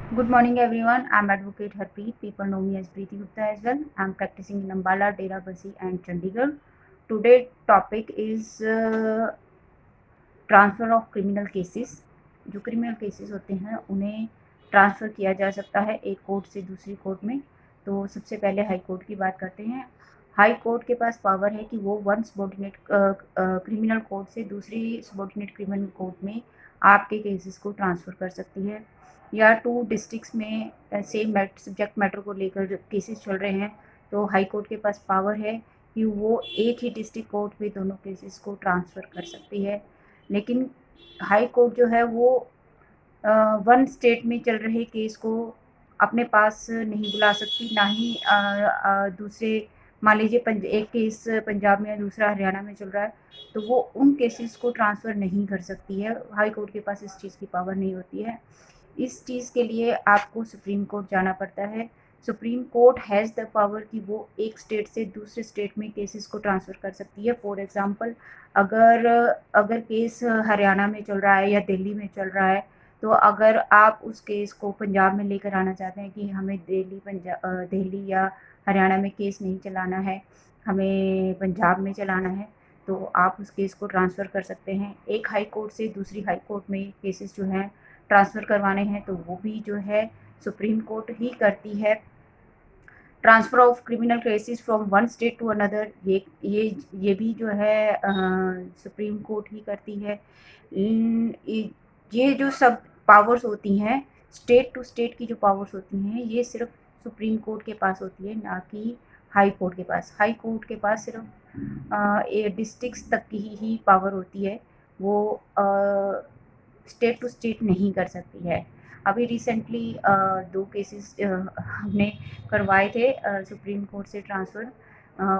Good morning, everyone. I'm Advocate Harpreet. People know me as Preeti Gupta as well. I'm practicing in Ambala, Dera Basi, and Chandigarh. Today's topic is transfer of criminal cases. जो criminal cases होते हैं उन्हें transfer किया जा सकता है एक court से दूसरी कोर्ट में। तो सबसे पहले हाई कोर्ट की बात करते हैं। हाई कोर्ट के पास पावर है कि वो वन सबॉर्डिनेट क्रिमिनल कोर्ट से दूसरी सबॉर्डिनेट क्रिमिनल कोर्ट में आपके केसेस को ट्रांसफ़र कर सकती है, या टू डिस्ट्रिक्ट्स में सेम सब्जेक्ट मैटर को लेकर केसेस चल रहे हैं तो हाई कोर्ट के पास पावर है कि वो एक ही डिस्ट्रिक्ट कोर्ट में दोनों केसेस को ट्रांसफ़र कर सकती है। लेकिन हाई कोर्ट जो है वो वन स्टेट में चल रहे केस को अपने पास नहीं बुला सकती, ना ही दूसरे, मान लीजिए एक केस पंजाब में है, दूसरा हरियाणा में चल रहा है, तो वो उन केसेस को ट्रांसफ़र नहीं कर सकती है। हाई कोर्ट के पास इस चीज़ की पावर नहीं होती है। इस चीज़ के लिए आपको सुप्रीम कोर्ट जाना पड़ता है। Supreme court has the power कि वो एक स्टेट से दूसरे स्टेट में केसेस को ट्रांसफ़र कर सकती है। फॉर एग्ज़ाम्पल, अगर अगर केस हरियाणा में चल रहा है या दिल्ली में चल रहा है, तो अगर आप उस केस को पंजाब में लेकर आना चाहते हैं कि हमें दिल्ली या हरियाणा में केस नहीं चलाना है, हमें पंजाब में चलाना है, तो आप उस केस को ट्रांसफ़र कर सकते हैं। एक हाई कोर्ट से दूसरी हाई कोर्ट में केसेस जो हैं ट्रांसफ़र करवाने हैं तो वो भी जो है सुप्रीम कोर्ट ही करती है। Transfer of criminal cases from one state to another, ये भी जो है सुप्रीम कोर्ट ही करती है। ये जो सब पावर्स होती हैं, स्टेट टू स्टेट की जो पावर्स होती हैं, ये सिर्फ सुप्रीम कोर्ट के पास होती है, ना कि हाई कोर्ट के पास। हाई कोर्ट के पास सिर्फ डिस्ट्रिक्ट्स तक की ही पावर होती है, वो स्टेट टू स्टेट नहीं कर सकती है। अभी रिसेंटली 2 केसेस हमने करवाए थे सुप्रीम कोर्ट से ट्रांसफ़र।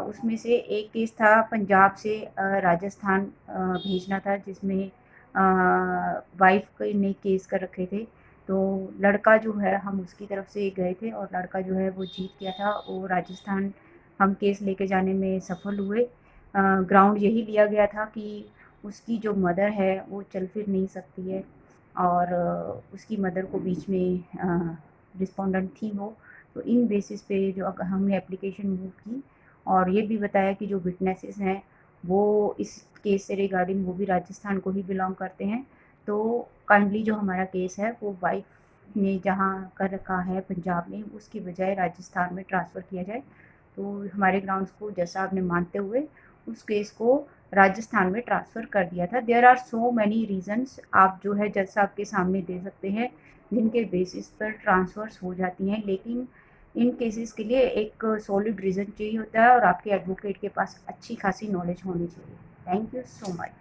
उसमें से एक केस था पंजाब से राजस्थान भेजना था, जिसमें वाइफ़ ने केस कर रखे थे। तो लड़का जो है, हम उसकी तरफ से गए थे और लड़का जो है वो जीत गया था। वो राजस्थान हम केस लेके जाने में सफल हुए। ग्राउंड यही लिया गया था कि उसकी जो मदर है वो चल फिर नहीं सकती है, और उसकी मदर को बीच में रिस्पोंडेंट थी वो। तो इन बेसिस पे जो हमने एप्लीकेशन मूव की, और ये भी बताया कि जो विटनेसेस हैं वो इस केस से रिगार्डिंग वो भी राजस्थान को ही बिलोंग करते हैं। तो काइंडली जो हमारा केस है वो वाइफ ने जहाँ कर रखा है पंजाब में, उसकी बजाय राजस्थान में ट्रांसफ़र किया जाए। तो हमारे ग्राउंड्स को जज साहब ने मानते हुए उस केस को राजस्थान में ट्रांसफ़र कर दिया था। There are so many reasons आप जो है जज साहब के सामने दे सकते हैं, जिनके बेसिस पर ट्रांसफ़र्स हो जाती हैं, लेकिन इन केसेस के लिए एक सॉलिड रीज़न चाहिए होता है और आपके एडवोकेट के पास अच्छी खासी नॉलेज होनी चाहिए। Thank you so much.